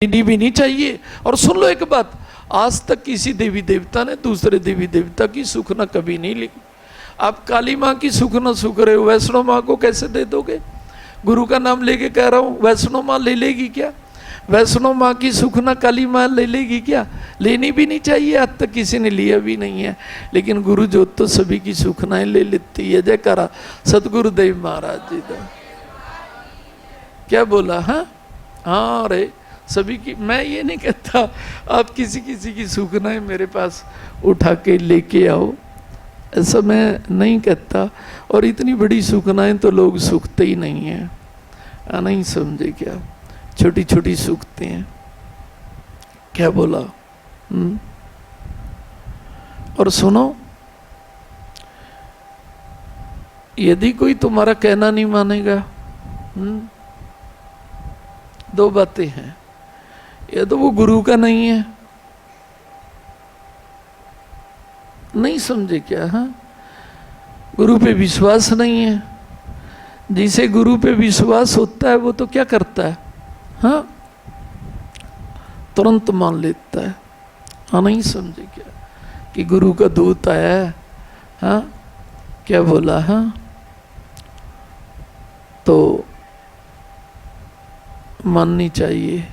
भी नहीं चाहिए। और सुन लो एक बात, आज तक किसी देवी देवता ने दूसरे देवी देवता की सुखना कभी नहीं ली। आप काली माँ की सुखना सुख रहे हो, वैष्णो माँ को कैसे दे दोगे? गुरु का नाम लेके कह रहा हूँ, वैष्णो माँ ले लेगी क्या? वैष्णो माँ की सुखना काली माँ ले लेगी क्या? लेनी भी नहीं चाहिए, आज तक किसी ने लिया भी नहीं है। लेकिन गुरु जो तो सभी की सुखनाएं ले लेती है। जयकारा सतगुरुदेव महाराज जी का। क्या बोला? हाँ अरे सभी की, मैं ये नहीं कहता आप किसी किसी की सुखनाएं मेरे पास उठा के लेके आओ, ऐसा मैं नहीं कहता। और इतनी बड़ी सुखनाएं तो लोग सुखते ही नहीं हैं, नहीं समझे क्या? छोटी छोटी सूखते हैं। क्या बोला? और सुनो, यदि कोई तुम्हारा कहना नहीं मानेगा, दो बातें हैं, या तो वो गुरु का नहीं है, नहीं समझे क्या? गुरु पे विश्वास नहीं है। जिसे गुरु पे विश्वास होता है वो तो क्या करता है? तुरंत मान लेता है। नहीं समझे क्या कि गुरु का दूत आया है? क्या बोला? तो माननी चाहिए।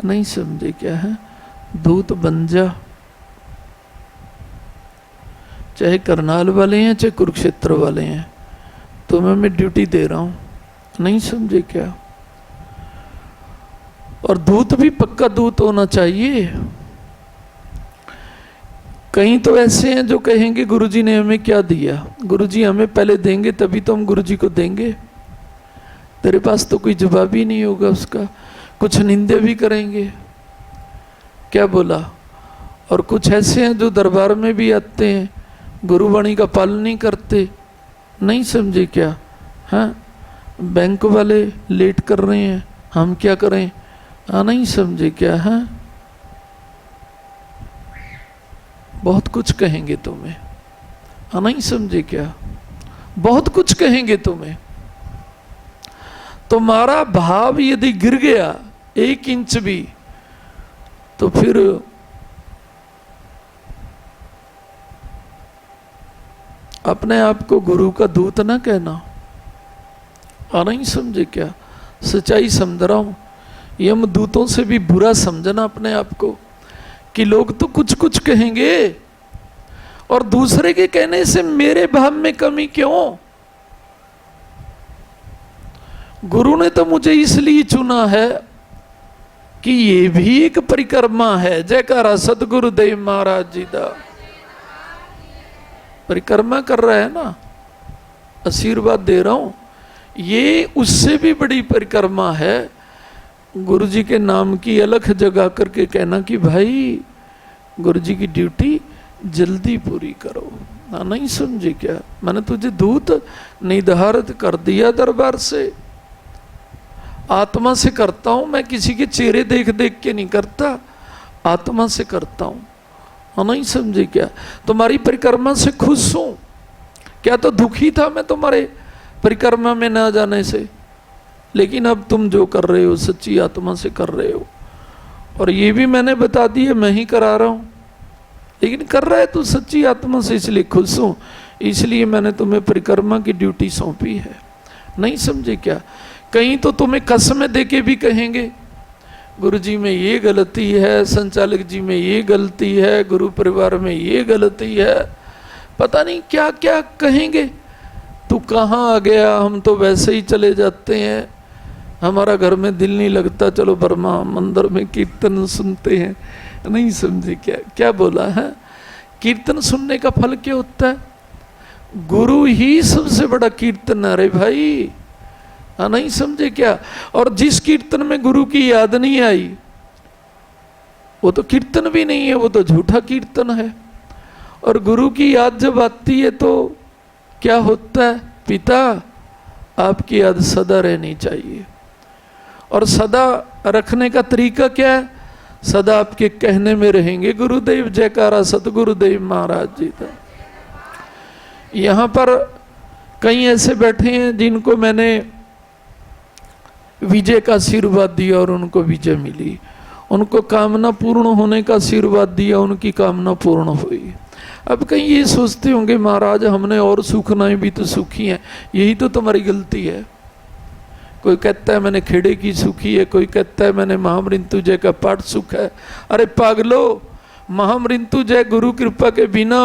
नहीं समझे क्या? दूत बन जा, चाहे करनाल वाले हैं चाहे कुरुक्षेत्र वाले हैं, तुम्हें मैं ड्यूटी दे रहा हूं। नहीं समझे क्या? और दूत भी पक्का दूत होना चाहिए। कहीं तो ऐसे हैं जो कहेंगे गुरुजी ने हमें क्या दिया, गुरुजी हमें पहले देंगे तभी तो हम गुरुजी को देंगे। तेरे पास तो कोई जवाब ही नहीं होगा उसका, कुछ निंदे भी करेंगे। क्या बोला? और कुछ ऐसे हैं जो दरबार में भी आते हैं, गुरुवाणी का पालन नहीं करते। नहीं समझे क्या? बैंक वाले लेट कर रहे हैं, हम क्या करें? नहीं समझे क्या? बहुत कुछ कहेंगे तुम्हें। नहीं समझे क्या? बहुत कुछ कहेंगे तुम्हें। तुम्हारा भाव यदि गिर गया 1 इंच भी, तो फिर अपने आप को गुरु का दूत ना कहना। नहीं समझे क्या? सच्चाई समझ रहा हूं। यम दूतों से भी बुरा समझना अपने आप को कि लोग तो कुछ कुछ कहेंगे और दूसरे के कहने से मेरे भाव में कमी क्यों? गुरु ने तो मुझे इसलिए चुना है कि ये भी एक परिक्रमा है। जयकारा सतगुरुदेव महाराज जी दा। परिक्रमा कर रहा है ना, आशीर्वाद दे रहा हूं। ये उससे भी बड़ी परिक्रमा है। गुरु जी के नाम की अलख जगा करके कहना कि भाई गुरु जी की ड्यूटी जल्दी पूरी करो। नहीं समझे क्या? मैंने तुझे दूत निर्धारित कर दिया दरबार से। आत्मा से करता हूं मैं, किसी के चेहरे देख देख के नहीं करता, आत्मा से करता हूं। नहीं समझे क्या? तुम्हारी परिक्रमा से खुश हूं। क्या तो दुखी था मैं तुम्हारे परिक्रमा में ना जाने से, लेकिन अब तुम जो कर रहे हो सच्ची आत्मा से कर रहे हो। और ये भी मैंने बता दिया, मैं ही करा रहा हूं, लेकिन कर रहा है तू सच्ची आत्मा से, इसलिए खुश हूं। इसलिए मैंने तुम्हें परिक्रमा की ड्यूटी सौंपी है। नहीं समझे क्या? कहीं तो तुम्हें कसमें देके भी कहेंगे गुरु जी में ये गलती है, संचालक जी में ये गलती है, गुरु परिवार में ये गलती है, पता नहीं क्या क्या कहेंगे। तू कहाँ आ गया, हम तो वैसे ही चले जाते हैं, हमारा घर में दिल नहीं लगता, चलो बर्मा मंदिर में कीर्तन सुनते हैं। नहीं समझे क्या? क्या बोला है? कीर्तन सुनने का फल क्या होता है? गुरु ही सबसे बड़ा कीर्तन है रे भाई। नहीं समझे क्या? और जिस कीर्तन में गुरु की याद नहीं आई वो तो कीर्तन भी नहीं है, वो तो झूठा कीर्तन है। और गुरु की याद जब आती है तो क्या होता है? पिता आपकी याद सदा रहनी चाहिए। और सदा रखने का तरीका क्या है? सदा आपके कहने में रहेंगे गुरुदेव। जयकारा सतगुरुदेव महाराज जी का। यहाँ पर कई ऐसे बैठे हैं जिनको मैंने विजय का आशीर्वाद दिया और उनको विजय मिली। उनको कामना पूर्ण होने का आशीर्वाद दिया, उनकी कामना पूर्ण हुई। अब कहीं ये सोचते होंगे महाराज हमने और सुख नहीं भी तो सुखी हैं। यही तो तुम्हारी गलती है। कोई कहता है मैंने खेड़े की सुखी है, कोई कहता है मैंने महामृत्युंजय का पाठ सुख है। अरे पागलो, महामृत्युंजय गुरु कृपा के बिना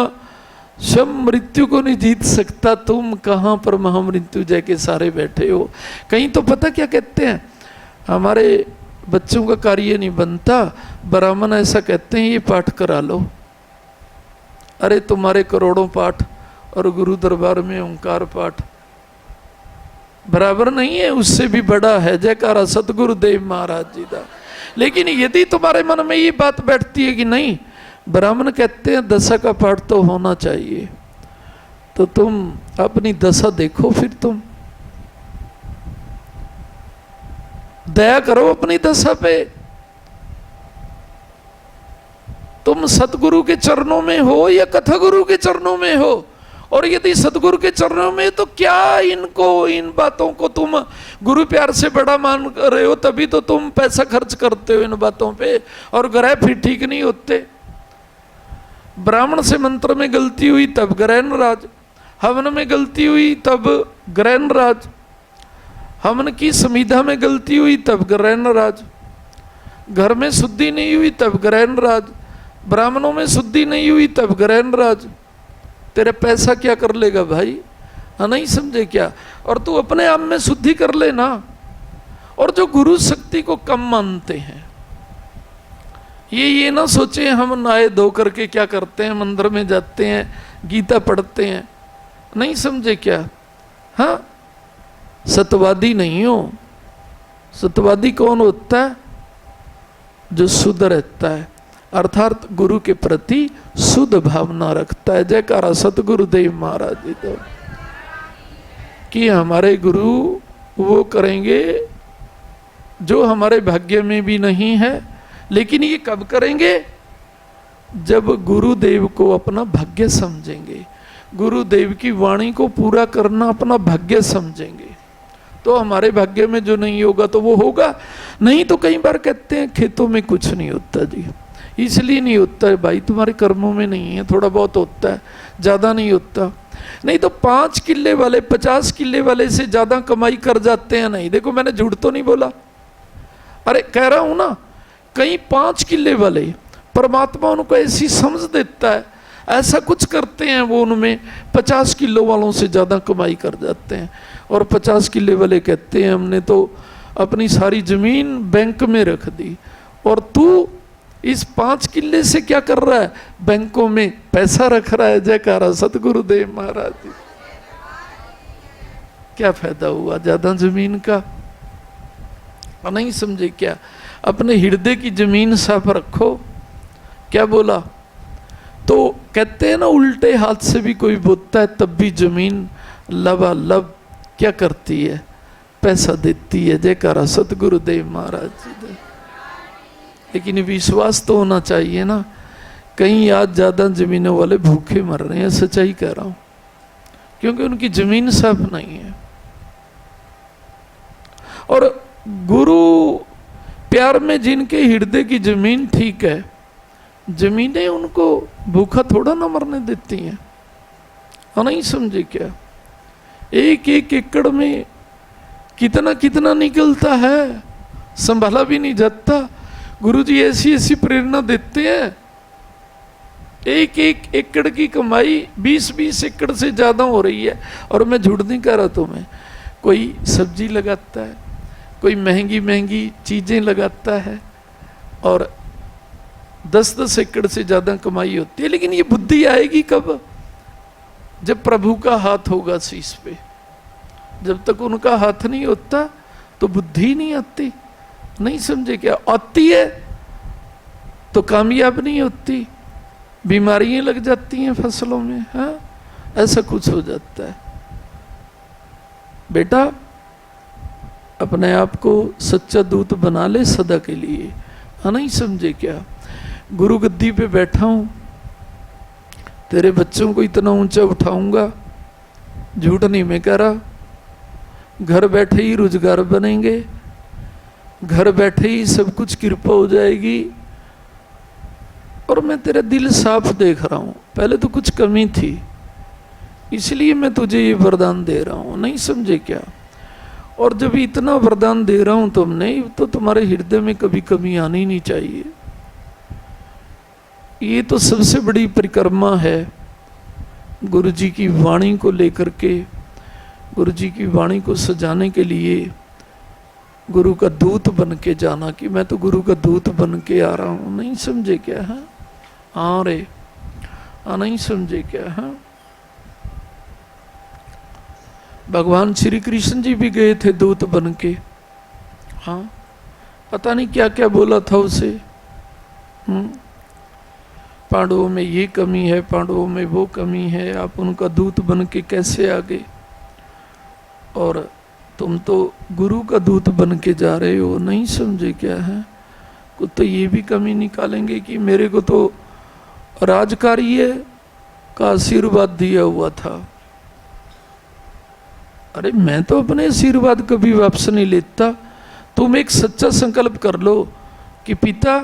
सब मृत्यु को नहीं जीत सकता। तुम कहाँ पर महामृत्युंजय के सारे बैठे हो। कहीं तो पता क्या कहते हैं, हमारे बच्चों का कार्य नहीं बनता, ब्राह्मण ऐसा कहते हैं ये पाठ करा लो। अरे तुम्हारे करोड़ों पाठ और गुरु दरबार में ओंकार पाठ बराबर नहीं है, उससे भी बड़ा है। जयकारा सतगुरुदेव महाराज जी का। लेकिन यदि तुम्हारे मन में ये बात बैठती है कि नहीं ब्राह्मण कहते हैं दशा का पाठ तो होना चाहिए, तो तुम अपनी दशा देखो। फिर तुम दया करो अपनी दशा पे। तुम सतगुरु के चरणों में हो या कथा गुरु के चरणों में हो, और यदि सतगुरु के चरणों में तो क्या इनको, इन बातों को तुम गुरु प्यार से बड़ा मान रहे हो, तभी तो तुम पैसा खर्च करते हो इन बातों पे, और ग्रह फिर ठीक नहीं होते। ब्राह्मण से मंत्र में गलती हुई तब ग्रह नाराज, हवन में गलती हुई तब ग्रह नाराज, हवन की संविधा में गलती हुई तब ग्रह नाराज, घर में शुद्धि नहीं हुई तब ग्रह नाराज, ब्राह्मणों में शुद्धि नहीं हुई तब ग्रह नाराज। तेरा पैसा क्या कर लेगा भाई, नहीं समझे क्या। और तू अपने आप में शुद्धि कर लेना। और जो गुरु शक्ति को कम मानते हैं, ये ना सोचे हम नहाए धो करके क्या करते हैं, मंदिर में जाते हैं, गीता पढ़ते हैं, नहीं समझे क्या। हाँ, सत्यवादी नहीं हो। सत्यवादी कौन होता है, जो शुद्ध रहता है, अर्थात गुरु के प्रति शुद्ध भावना रखता है। जयकारा सतगुरुदेव महाराज जी तो, कि हमारे गुरु वो करेंगे जो हमारे भाग्य में भी नहीं है। लेकिन ये कब करेंगे, जब गुरुदेव को अपना भाग्य समझेंगे, गुरुदेव की वाणी को पूरा करना अपना भाग्य समझेंगे। तो हमारे भाग्य में जो नहीं होगा तो वो होगा नहीं। तो कई बार कहते हैं खेतों में कुछ नहीं होता जी, इसलिए नहीं होता है भाई तुम्हारे कर्मों में नहीं है, थोड़ा बहुत होता है, ज़्यादा नहीं होता। नहीं तो 5 किले वाले 50 किले वाले से ज़्यादा कमाई कर जाते हैं। नहीं, देखो मैंने झूठ तो नहीं बोला, अरे कह रहा हूँ ना, कई 5 किले वाले परमात्मा उनको ऐसी समझ देता है, ऐसा कुछ करते हैं वो, उनमें 50 किलो वालों से ज़्यादा कमाई कर जाते हैं। और 50 किले वाले कहते हैं हमने तो अपनी सारी ज़मीन बैंक में रख दी, और तू इस 5 किले से क्या कर रहा है, बैंकों में पैसा रख रहा है। जयकारा सतगुरुदेव महाराज जी। क्या फायदा हुआ ज्यादा जमीन का, नहीं समझे क्या। अपने हृदय की जमीन साफ रखो। क्या बोला, तो कहते हैं ना उल्टे हाथ से भी कोई बोता है तब भी जमीन लबालब क्या करती है, पैसा देती है। जयकारा सतगुरुदेव महाराज जी। लेकिन विश्वास तो होना चाहिए ना। कहीं आज ज़्यादा ज़मीनों वाले भूखे मर रहे हैं, सच्चाई कह रहा हूँ, क्योंकि उनकी ज़मीन साफ नहीं है। और गुरु प्यार में जिनके हृदय की ज़मीन ठीक है, ज़मीनें उनको भूखा थोड़ा ना मरने देती हैं, नहीं समझे क्या। 1-1 एकड़ में कितना कितना निकलता है, संभाला भी नहीं जाता। गुरुजी ऐसी ऐसी प्रेरणा देते हैं। 1-1 एकड़ की कमाई 20-20 एकड़ से ज़्यादा हो रही है। और मैं झूठ नहीं कह रहा तुम्हें, कोई सब्जी लगाता है, कोई महंगी महंगी चीज़ें लगाता है, और 10-10 एकड़ से ज़्यादा कमाई होती है। लेकिन ये बुद्धि आएगी कब, जब प्रभु का हाथ होगा शीश पे। जब तक उनका हाथ नहीं होता तो बुद्धि नहीं आती, नहीं समझे क्या। आती है तो कामयाब नहीं होती, बीमारियां लग जाती हैं फसलों में। हाँ, ऐसा कुछ हो जाता है। बेटा अपने आप को सच्चा दूत बना ले सदा के लिए, नहीं समझे क्या। गुरु गद्दी पे बैठा हूं, तेरे बच्चों को इतना ऊंचा उठाऊंगा, झूठ नहीं मैं कह रहा। घर बैठे ही रोजगार बनेंगे, घर बैठे ही सब कुछ कृपा हो जाएगी, और मैं तेरा दिल साफ देख रहा हूँ, पहले तो कुछ कमी थी इसलिए मैं तुझे ये वरदान दे रहा हूँ, नहीं समझे क्या? और जब इतना वरदान दे रहा हूँ तुमने, तो तुम्हारे हृदय में कभी कमी आनी नहीं चाहिए। ये तो सबसे बड़ी परिक्रमा है गुरु जी की वाणी को लेकर के, गुरु जी की वाणी को सजाने के लिए गुरु का दूत बन के जाना, कि मैं तो गुरु का दूत बन के आ रहा हूँ, नहीं समझे क्या? है हाँ रे, हाँ नहीं समझे क्या? है भगवान श्री कृष्ण जी भी गए थे दूत बन के, हाँ पता नहीं क्या क्या बोला था उसे। पांडवों में ये कमी है, पांडवों में वो कमी है, आप उनका दूत बन के कैसे आ गए? और तुम तो गुरु का दूत बन के जा रहे हो, नहीं समझे क्या? है कुछ तो ये भी कमी निकालेंगे कि मेरे को तो राजकार्य का आशीर्वाद दिया हुआ था। अरे मैं तो अपने आशीर्वाद कभी वापस नहीं लेता। तुम एक सच्चा संकल्प कर लो कि पिता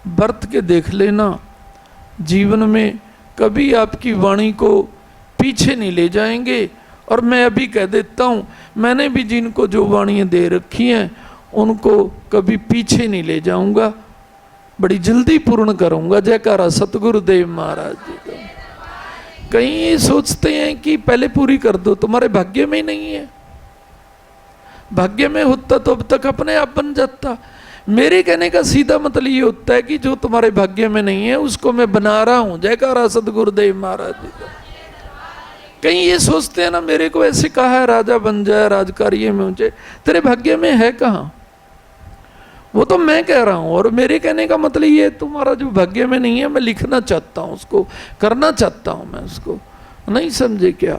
व्रत के देख लेना, जीवन में कभी आपकी वाणी को पीछे नहीं ले जाएंगे। और मैं अभी कह देता हूँ, मैंने भी जिनको जो वाणियाँ दे रखी हैं उनको कभी पीछे नहीं ले जाऊंगा, बड़ी जल्दी पूर्ण करूंगा। जयकारा सतगुरुदेव महाराज जी का। कहीं ये सोचते हैं कि पहले पूरी कर दो, तुम्हारे भाग्य में ही नहीं है। भाग्य में होता तो अब तक अपने आप बन जाता। मेरे कहने का सीधा मतलब ये होता है कि जो तुम्हारे भाग्य में नहीं है उसको मैं बना रहा हूं। जयकारा सतगुरुदेव महाराज जी का। कहीं ये सोचते हैं ना, मेरे को ऐसे कहा है राजा बन जाए, राजकार्य में ऊंचे, तेरे भाग्य में है कहाँ? वो तो मैं कह रहा हूं। और मेरे कहने का मतलब ये, तुम्हारा जो भाग्य में नहीं है मैं लिखना चाहता हूं, उसको करना चाहता हूं मैं उसको, नहीं समझे क्या?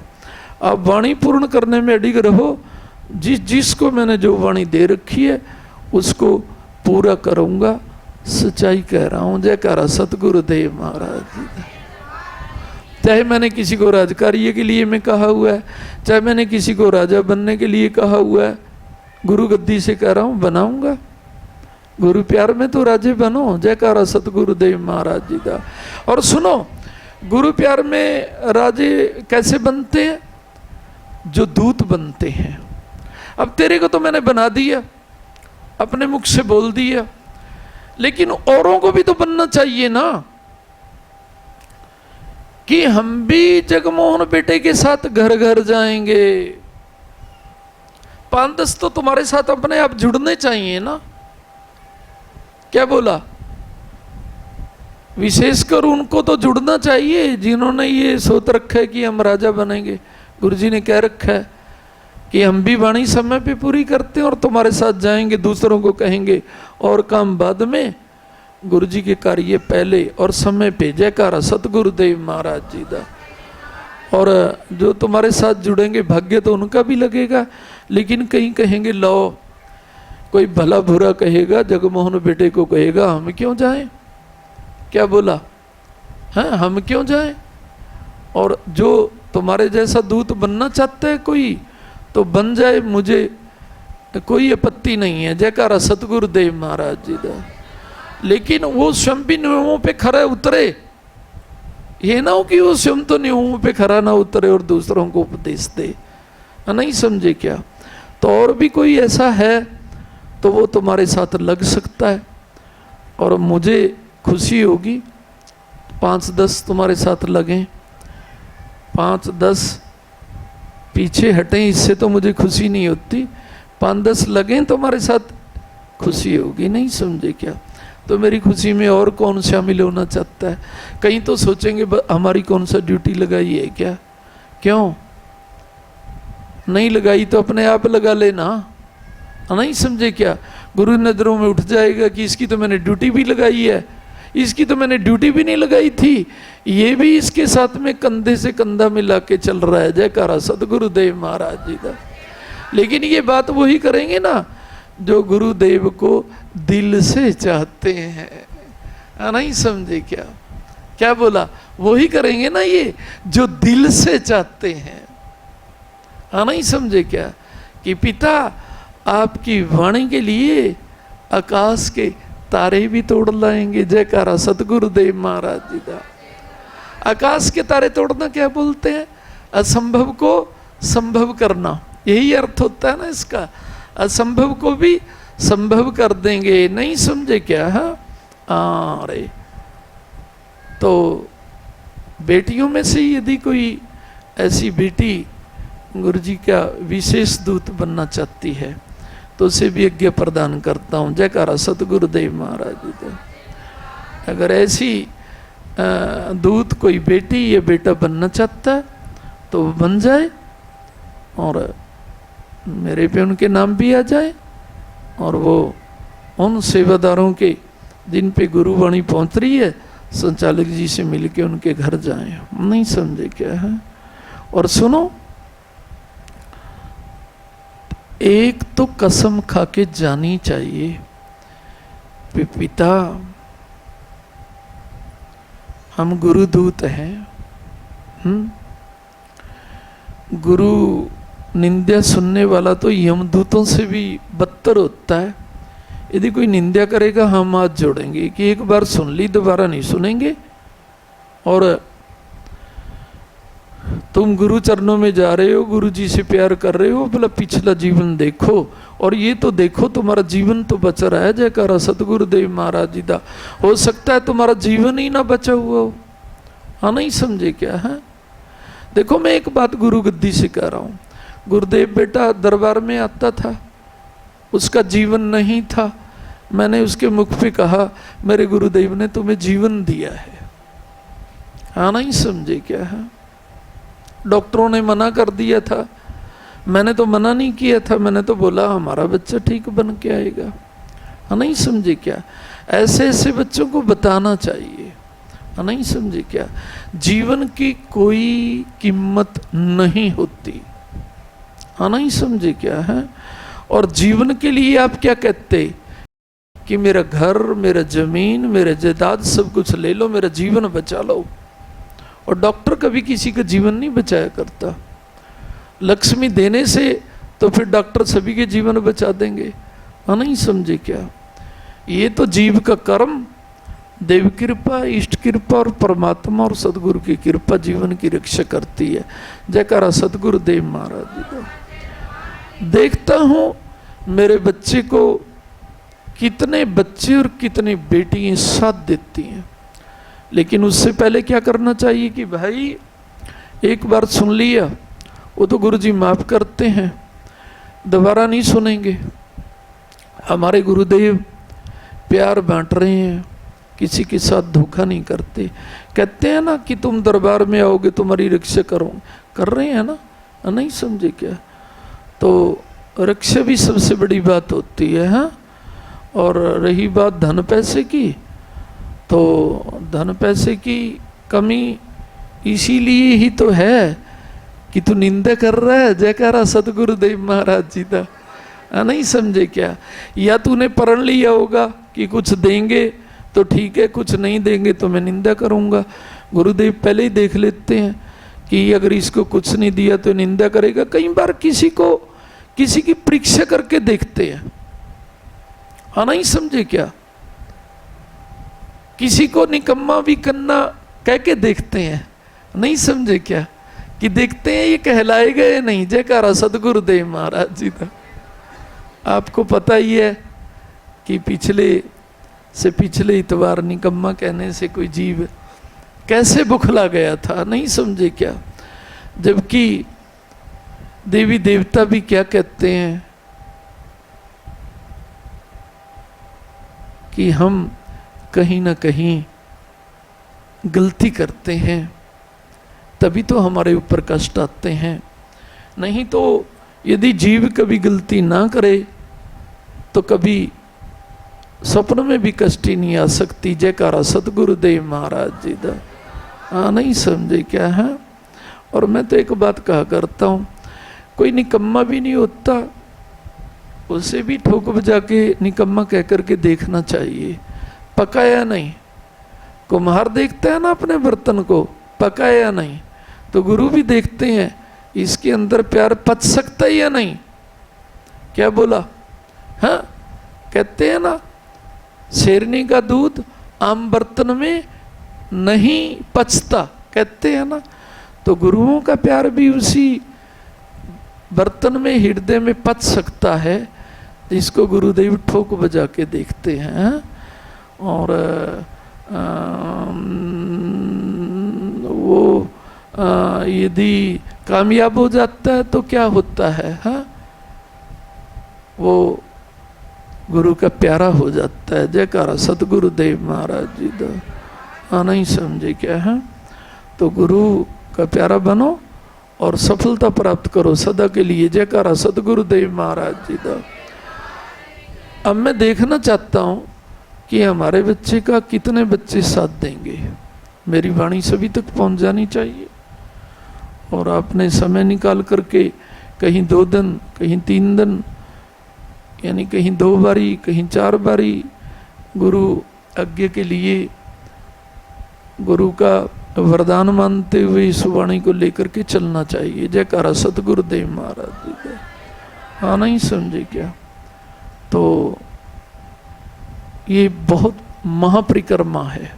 आप वाणी पूर्ण करने में अडिग रहो। जिसको मैंने जो वाणी दे रखी है उसको पूरा करूंगा, सच्चाई कह रहा हूं। जयकारा सतगुरुदेव महाराज जी का। चाहे मैंने किसी को राजकार्य के लिए में कहा हुआ है, चाहे मैंने किसी को राजा बनने के लिए कहा हुआ है, गुरु गद्दी से कह रहा हूं बनाऊंगा। गुरु प्यार में तो राजे बनो। जयकारा सतगुरुदेव महाराज जी का। और सुनो, गुरु प्यार में राजे कैसे बनते हैं? जो दूत बनते हैं। अब तेरे को तो मैंने बना दिया, अपने मुख से बोल दिया, लेकिन औरों को भी तो बनना चाहिए ना, कि हम भी जगमोहन बेटे के साथ घर घर जाएंगे। 5-10 तो तुम्हारे साथ अपने आप जुड़ने चाहिए ना। क्या बोला? विशेषकर उनको तो जुड़ना चाहिए जिन्होंने ये सोच रखा है कि हम राजा बनेंगे। गुरुजी ने कह रखा है कि हम भी वाणी समय पे पूरी करते हैं और तुम्हारे साथ जाएंगे, दूसरों को कहेंगे और काम बाद में, गुरुजी के कार्य पहले और समय पे। जयकारा सतगुरुदेव महाराज जी का। और जो तुम्हारे साथ जुड़ेंगे भाग्य तो उनका भी लगेगा, लेकिन कहीं कहेंगे लो, कोई भला बुरा कहेगा, जगमोहन बेटे को कहेगा हम क्यों जाएं? क्या बोला? हैं हम क्यों जाएं? और जो तुम्हारे जैसा दूत बनना चाहता है कोई, तो बन जाए, मुझे कोई आपत्ति नहीं है। जयकारा सतगुरुदेव महाराज जी का। लेकिन वो स्वयं भी नियमों पे खरा उतरे। ये ना हो कि वो स्वयं तो नियमों पे खरा ना उतरे और दूसरों को उपदेश दे, नहीं समझे क्या? तो और भी कोई ऐसा है तो वो तुम्हारे साथ लग सकता है, और मुझे खुशी होगी 5-10 तुम्हारे साथ लगें। 5-10 पीछे हटें, इससे तो मुझे खुशी नहीं होती। 5-10 लगें तुम्हारे साथ, खुशी होगी, नहीं समझे क्या? तो मेरी खुशी में और कौन शामिल होना चाहता है? कहीं तो सोचेंगे हमारी कौन सा ड्यूटी लगाई है क्या? क्यों नहीं लगाई? तो अपने आप लगा लेना, नहीं समझे क्या? गुरु नजरों में उठ जाएगा कि इसकी तो मैंने ड्यूटी भी लगाई है, इसकी तो मैंने ड्यूटी भी नहीं लगाई थी, ये भी इसके साथ में कंधे से कंधा मिला के चल रहा है। जयकारा सतगुरुदेव महाराज जी का। लेकिन ये बात वही करेंगे ना जो गुरुदेव को दिल से चाहते हैं, नहीं समझे क्या? क्या बोला? वही करेंगे ना ये जो दिल से चाहते हैं, नहीं समझे क्या? कि पिता आपकी वाणी के लिए आकाश के तारे भी तोड़ लाएंगे। जयकारा सतगुरुदेव महाराज जी का। आकाश के तारे तोड़ना क्या बोलते हैं? असंभव को संभव करना, यही अर्थ होता है ना इसका। असंभव को भी संभव कर देंगे। नहीं समझे क्या? हाँ, अरे तो बेटियों में से यदि कोई ऐसी बेटी गुरु जी का विशेष दूत बनना चाहती है तो उसे भी आज्ञा प्रदान करता हूँ। जयकारा सतगुरुदेव महाराज जी का। अगर ऐसी दूत कोई बेटी या बेटा बनना चाहता है तो बन जाए और मेरे पे उनके नाम भी आ जाए और वो उन सेवादारों के जिन पे गुरुवाणी पहुँच रही है संचालक जी से मिलके उनके घर जाएं। नहीं समझे क्या है? और सुनो, एक तो कसम खा के जानी चाहिए, पिता हम गुरुदूत हैं। गुरु निंदा सुनने वाला तो यमदूतों से भी बदतर होता है। यदि कोई निंदा करेगा हम हाथ जोड़ेंगे कि एक बार सुन ली दोबारा नहीं सुनेंगे। और तुम गुरु चरणों में जा रहे हो, गुरु जी से प्यार कर रहे हो, बोला पिछला जीवन देखो और ये तो देखो तुम्हारा जीवन तो बचा रहा है। जयकारा सतगुरुदेव महाराज जी का। हो सकता है तुम्हारा जीवन ही ना बचा हुआ हो। हाँ, नहीं समझे क्या है? देखो मैं एक बात गुरु गद्दी से कह रहा हूँ। गुरुदेव बेटा दरबार में आता था, उसका जीवन नहीं था। मैंने उसके मुख पे कहा मेरे गुरुदेव ने तुम्हें जीवन दिया है। हाँ, नहीं समझे क्या है? डॉक्टरों ने मना कर दिया था, मैंने तो मना नहीं किया था। मैंने तो बोला हमारा बच्चा ठीक बन के आएगा। हाँ, नहीं समझे क्या? ऐसे ऐसे बच्चों को बताना चाहिए। हाँ, नहीं समझे क्या? जीवन की कोई कीमत नहीं होती। हाँ, नहीं समझे क्या है? और जीवन के लिए आप क्या कहते कि मेरा घर, मेरा जमीन, मेरा जायदाद सब कुछ ले लो, मेरा जीवन बचा लो। और डॉक्टर कभी किसी का जीवन नहीं बचाया करता। लक्ष्मी देने से तो फिर डॉक्टर सभी के जीवन बचा देंगे। हाँ, नहीं समझे क्या? ये तो जीव का कर्म, देव कृपा, इष्ट कृपा और परमात्मा और सदगुरु की कृपा जीवन की रक्षा करती है। जयकारा सतगुरुदेव महाराज जी का। देखता हूँ मेरे बच्चे को कितने बच्चे और कितनी बेटियां साथ देती हैं। लेकिन उससे पहले क्या करना चाहिए कि भाई एक बार सुन लिया वो तो गुरुजी माफ करते हैं, दोबारा नहीं सुनेंगे। हमारे गुरुदेव प्यार बांट रहे हैं, किसी के साथ धोखा नहीं करते। कहते हैं ना कि तुम दरबार में आओगे तुम्हारी रक्षा करूँगा, कर रहे हैं ना? नहीं समझे क्या? तो रक्षा भी सबसे बड़ी बात होती है। हाँ, और रही बात धन पैसे की, तो धन पैसे की कमी इसीलिए ही तो है कि तू निंदा कर रहा है। जयकारा सतगुरुदेव महाराज जी का। नहीं समझे क्या? या तूने पढ़ लिया होगा कि कुछ देंगे तो ठीक है, कुछ नहीं देंगे तो मैं निंदा करूँगा। गुरुदेव पहले ही देख लेते हैं कि अगर इसको कुछ नहीं दिया तो निंदा करेगा। कई बार किसी की परीक्षा करके देखते हैं। हाँ, नहीं समझे क्या? किसी को निकम्मा भी करना कह के देखते हैं। नहीं समझे क्या? कि देखते हैं ये कहलाएगा या नहीं। जयकारा सतगुरुदेव महाराज जी का। आपको पता ही है कि पिछले इतवार निकम्मा कहने से कोई जीव कैसे बुखला गया था। नहीं समझे क्या? जबकि देवी देवता भी क्या कहते हैं कि हम कहीं ना कहीं गलती करते हैं, तभी तो हमारे ऊपर कष्ट आते हैं। नहीं तो यदि जीव कभी गलती ना करे तो कभी स्वप्न में भी कष्ट ही नहीं आ सकती। जयकारा सतगुरुदेव महाराज जी का। हाँ, नहीं समझे क्या है? और मैं तो एक बात कहा करता हूँ, कोई निकम्मा भी नहीं होता, उसे भी ठोक बजा के निकम्मा कह करके देखना चाहिए, पकाया नहीं। कुम्हार देखता है ना अपने बर्तन को, पकाया नहीं, तो गुरु भी देखते हैं इसके अंदर प्यार पच सकता है या नहीं। क्या बोला? हाँ, कहते हैं ना शेरनी का दूध आम बर्तन में नहीं पचता, कहते हैं ना। तो गुरुओं का प्यार भी उसी बर्तन में, हृदय में पच सकता है जिसको गुरुदेव ठोक बजा के देखते हैं। और वो यदि कामयाब हो जाता है तो क्या होता है, हाँ, वो गुरु का प्यारा हो जाता है। जयकारा सतगुरुदेव महाराज जी दा। नहीं समझे क्या है? तो गुरु का प्यारा बनो और सफलता प्राप्त करो सदा के लिए। जयकारा सतगुरुदेव महाराज जी दा। अब मैं देखना चाहता हूँ कि हमारे बच्चे का कितने बच्चे साथ देंगे। मेरी वाणी सभी तक पहुँच जानी चाहिए और आपने समय निकाल करके कहीं 2 दिन, कहीं 3 दिन, यानी कहीं 2 बारी, कहीं 4 बारी गुरु आज्ञा के लिए गुरु का वरदान मानते हुए इस वाणी को लेकर के चलना चाहिए। जयकारा सतगुरुदेव महाराज जी का। हाँ, नहीं समझे क्या? तो ये बहुत महापरिक्रमा है।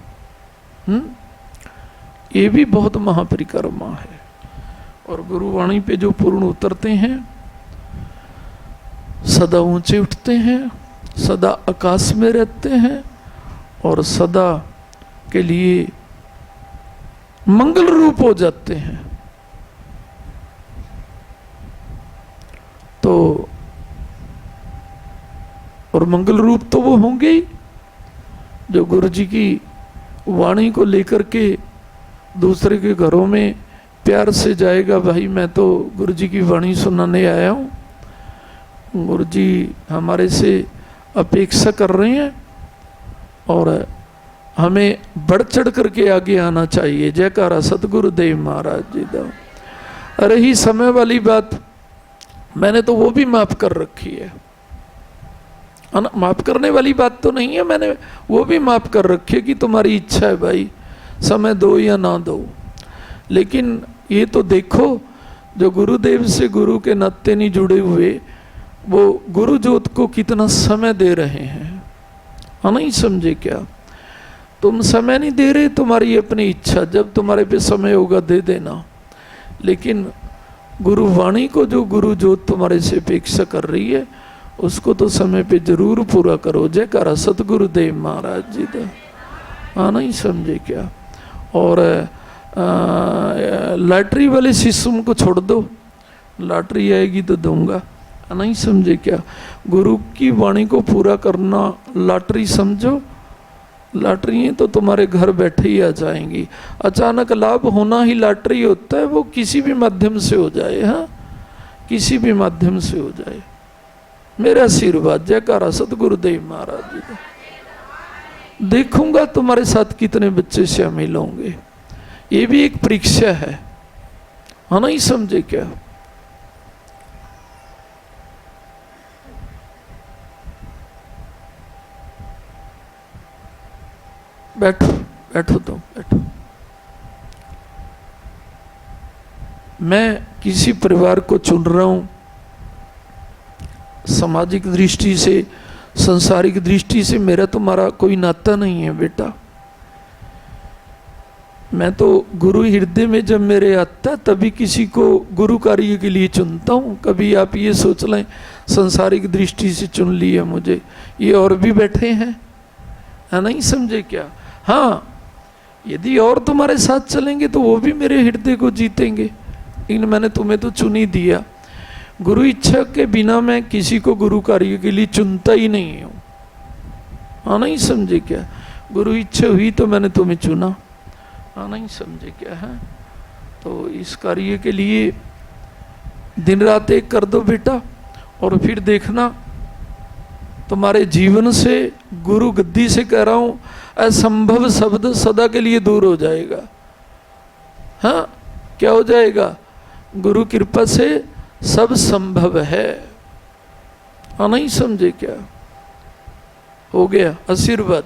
ये भी बहुत महापरिक्रमा है। और गुरुवाणी पे जो पूर्ण उतरते हैं सदा ऊंचे उठते हैं, सदा आकाश में रहते हैं और सदा के लिए मंगल रूप हो जाते हैं। तो और मंगल रूप तो वो होंगे ही जो गुरु जी की वाणी को लेकर के दूसरे के घरों में प्यार से जाएगा। भाई मैं तो गुरु जी की वाणी सुनाने आया हूँ, गुरु जी हमारे से अपेक्षा कर रहे हैं और हमें बढ़ चढ़ करके आगे आना चाहिए। जयकारा सतगुरुदेव महाराज जी दा। रही समय वाली बात, मैंने तो वो भी माफ कर रखी है। माफ करने वाली बात तो नहीं है, मैंने वो भी माफ कर रखी है कि तुम्हारी इच्छा है भाई, समय दो या ना दो। लेकिन ये तो देखो जो गुरुदेव से गुरु के नाते नहीं जुड़े हुए वो गुरु ज्योत को कितना समय दे रहे हैं। नहीं समझे क्या? तुम समय नहीं दे रहे, तुम्हारी अपनी इच्छा, जब तुम्हारे पे समय होगा दे देना। लेकिन गुरु वाणी को जो गुरु ज्योत तुम्हारे से अपेक्षा कर रही है उसको तो समय पे जरूर पूरा करो। जयकारा सतगुरुदेव महाराज जी दा। नहीं समझे क्या? और लॉटरी वाले सिस्टम को छोड़ दो, लॉटरी आएगी तो दूंगा। नहीं समझे क्या? गुरु की वाणी को पूरा करना लॉटरी समझो। लॉटरी तो तुम्हारे घर बैठे ही आ जाएंगी। अचानक लाभ होना ही लॉटरी होता है, वो किसी भी माध्यम से हो जाए। हाँ, किसी भी माध्यम से हो जाए। मेरा आशीर्वाद। जयकारा सतगुरुदेव महाराज जी का। देखूंगा तुम्हारे साथ कितने बच्चे शामिल होंगे। ये भी एक परीक्षा है। हाँ, नहीं समझे क्या? बैठो बैठो, तुम बैठो। मैं किसी परिवार को चुन रहा हूं सामाजिक दृष्टि से, संसारिक दृष्टि से मेरा तुम्हारा कोई नाता नहीं है बेटा। मैं तो गुरु हृदय में जब मेरे आता है तभी किसी को गुरु कार्य के लिए चुनता हूँ। कभी आप ये सोच लें संसारिक दृष्टि से चुन लिया मुझे। ये और भी बैठे हैं, नहीं समझे क्या? हाँ, यदि और तुम्हारे साथ चलेंगे तो वो भी मेरे हृदय को जीतेंगे। लेकिन मैंने तुम्हें तो चुन ही दिया। गुरु इच्छा के बिना मैं किसी को गुरु कार्य के लिए चुनता ही नहीं हूँ। हाँ, नहीं समझे क्या? गुरु इच्छा हुई तो मैंने तुम्हें चुना। हाँ, नहीं समझे क्या है? तो इस कार्य के लिए दिन रात एक कर दो बेटा, और फिर देखना तुम्हारे जीवन से, गुरु गद्दी से कह रहा हूं, असंभव शब्द सदा के लिए दूर हो जाएगा। हाँ, क्या हो जाएगा? गुरु कृपा से सब संभव है। हाँ, नहीं समझे क्या? हो गया आशीर्वाद।